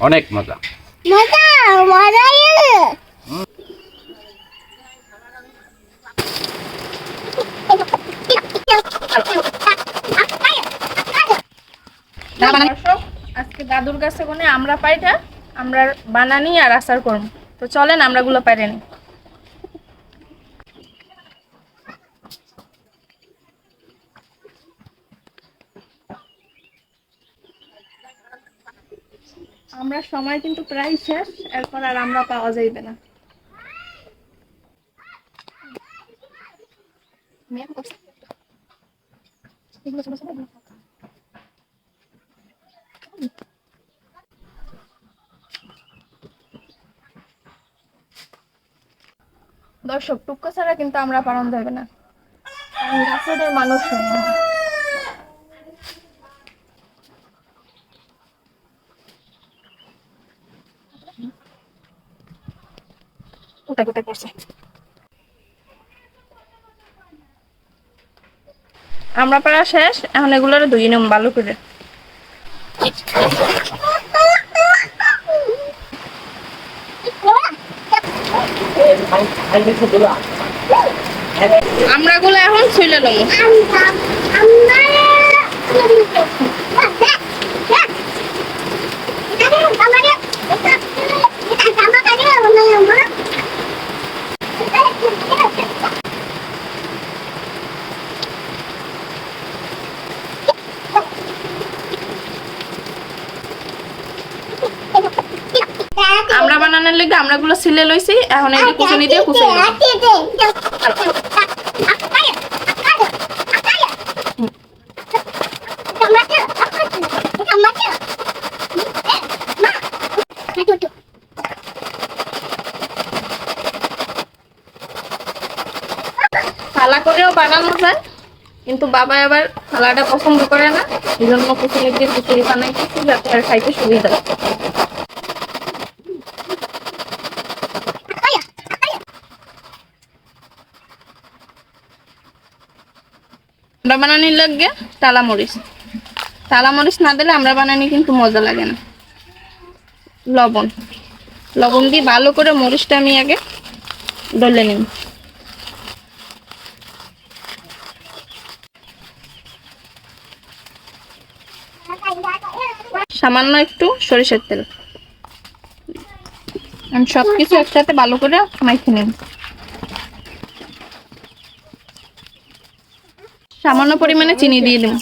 অনেক মজা। মজা মজা আজকে দাদুর কাছে কোনে আমরা পাইটা আমরা বানানি আর আচার করব। তো চলেন আমরা গুলো পাইরে নি। আমরা সময় কিন্তু প্রায় শেষ, এরপর আর আমরা পাওয়া যাইবে না। দর্শক টুকরো ছাড়া কিন্তু আমরা পালন দেবে না, কারণ গাছের মানুষ নেই। আমরা পারা শেষ, এখন এগুলোর ধুয়ে নিম ভালো করে। আমরা গুলো এখন ছুইলে নেব। আমরা বানানোর লেগে আমরা গুলো ছিলে লইছি, এখন এই কুচুনি দিয়ে কুচে থালা করেও বানানো যায়, কিন্তু বাবা আবার থালাটা পছন্দ করে না, এই জন্য কুচুনি দিয়ে কুচুরি বানাইতেছি যাতে আর খাইতে সুবিধা। আমরা বানানির লাগে টালা মরিচ না দিলে আমরা বানানি কিন্তু মজা লাগে না। লবণ দিয়ে ভালো করে মরিচটা আমি আগে ডলে নিই। সামান্য একটু সরিষার তেল, আমি সবকিছু একসাথে ভালো করে মাইখে নিই। সামান্য পরিমাণে চিনি দিয়ে দিন।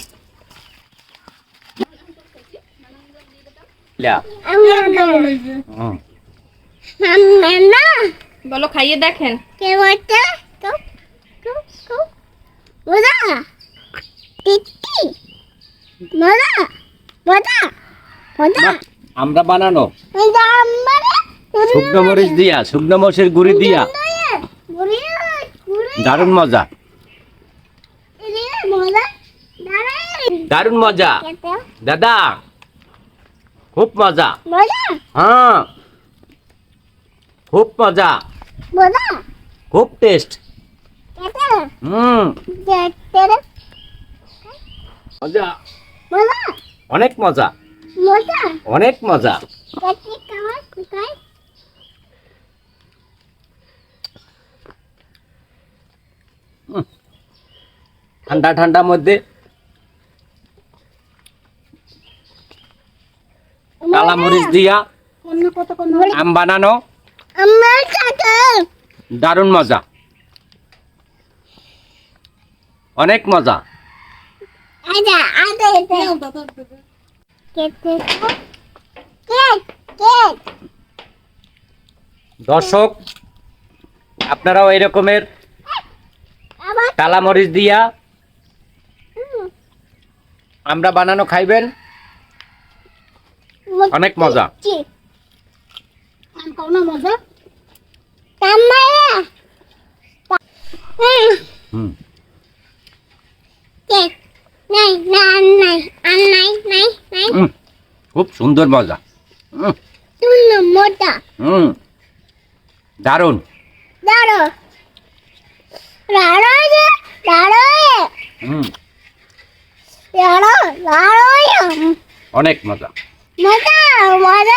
বলো খাইয়ে দেখেন। আমরা বানানো শুকনো মরিচ দিয়া, শুকনো মরিচের গুঁড়ি দিয়া, দারুণ মজা, দারুণ মজা দাদা, খুব মজা। হ্যাঁ খুব মজা, খুব টেস্ট। মজা, অনেক মজা, অনেক মজা। ঠান্ডা ঠান্ডার মধ্যে কালা মরিচ দিয়া আম বানানো, দারুণ মজা, অনেক মজা। দর্শক আপনারাও এই রকমের কালা মরিচ দিয়া আমরা বানানো খাইবেন, অনেক মজা। খুব সুন্দর মজা, দারুণ, অনেক মজা। মজা মজা